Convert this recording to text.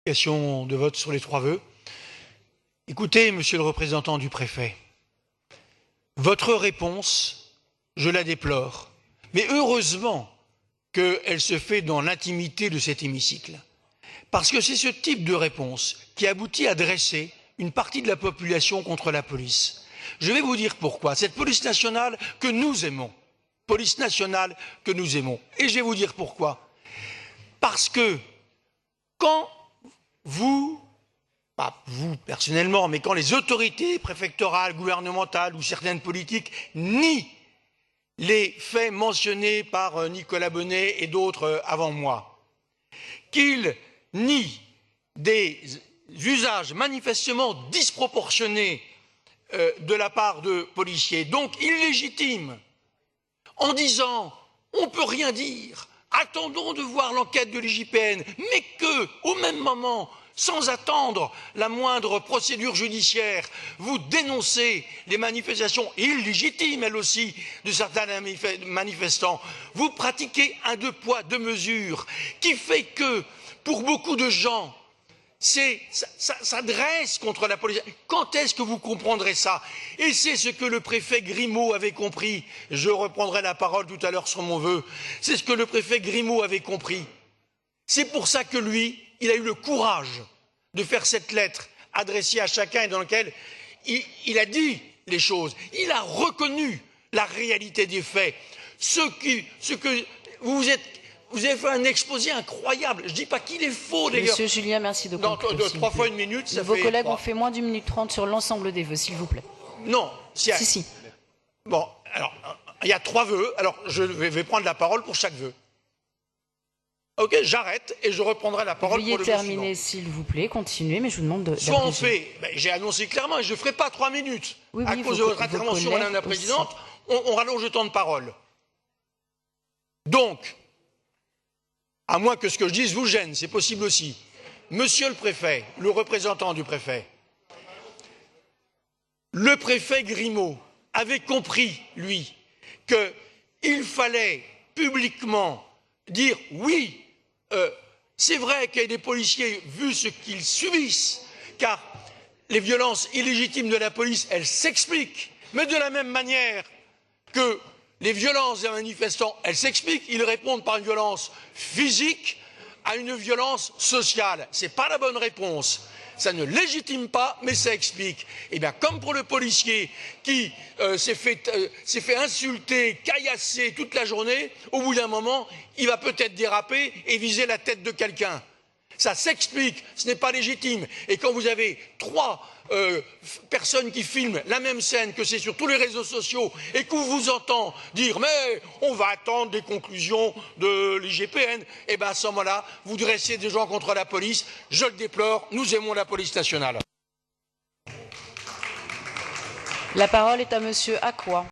Question de vote sur les 3 vœux. Écoutez, monsieur le représentant du préfet, votre réponse, je la déplore, mais heureusement qu'elle se fait dans l'intimité de cet hémicycle. Parce que c'est ce type de réponse qui aboutit à dresser une partie de la population contre la police. Je vais vous dire pourquoi. Cette police nationale que nous aimons, police nationale que nous aimons. Et je vais vous dire pourquoi. Parce que quand pas vous personnellement, mais quand les autorités préfectorales, gouvernementales ou certaines politiques nient les faits mentionnés par Nicolas Bonnet et d'autres avant moi, qu'ils nient des usages manifestement disproportionnés de la part de policiers, donc illégitimes, en disant « on ne peut rien dire ». Attendons de voir l'enquête de l'IGPN, mais que, au même moment, sans attendre la moindre procédure judiciaire, vous dénoncez les manifestations illégitimes, elles aussi, de certains manifestants. Vous pratiquez un deux poids, deux mesures, qui fait que, pour beaucoup de gens, ça dresse contre la police. Quand est-ce que vous comprendrez ça? Et c'est ce que le préfet Grimaud avait compris. Je reprendrai la parole tout à l'heure sur mon vœu. C'est ce que le préfet Grimaud avait compris. C'est pour ça que lui, il a eu le courage de faire cette lettre adressée à chacun et dans laquelle il a dit les choses. Il a reconnu la réalité des faits. Vous avez fait un exposé incroyable. Je ne dis pas qu'il est faux, d'ailleurs. Monsieur Julien, merci de conclure. De 3 fois 1 minute, ça fait... Vos collègues ont fait moins d'1 minute 30 sur l'ensemble des vœux, s'il vous plaît. Non. Si. Bon, alors, il y a 3 vœux. Alors, je vais prendre la parole pour chaque vœu. Ok, j'arrête et je reprendrai la parole pour le vœu suivant. Veuillez terminer, s'il vous plaît. Continuez, mais je vous demande de... Soit on fait... j'ai annoncé clairement et je ne ferai pas 3 minutes. Oui, à cause de votre intervention, Madame la Présidente, on rallonge le temps de parole. Donc... à moins que ce que je dise vous gêne, c'est possible aussi. Monsieur le préfet, le représentant du préfet, le préfet Grimaud avait compris, lui, qu'il fallait publiquement dire oui, c'est vrai qu'il y a des policiers, vu ce qu'ils subissent, car les violences illégitimes de la police, elles s'expliquent, mais de la même manière que les violences des manifestants, elles s'expliquent, ils répondent par une violence physique à une violence sociale. Ce n'est pas la bonne réponse. Ça ne légitime pas, mais ça explique. Et bien, comme pour le policier qui s'est fait insulter, caillasser toute la journée, au bout d'un moment, il va peut-être déraper et viser la tête de quelqu'un. Ça s'explique, ce n'est pas légitime. Et quand vous avez 3 personnes qui filment la même scène, que c'est sur tous les réseaux sociaux, et qu'on vous entend dire « mais on va attendre des conclusions de l'IGPN », et bien à ce moment-là, vous dressez des gens contre la police. Je le déplore, nous aimons la police nationale. La parole est à Monsieur Acquois.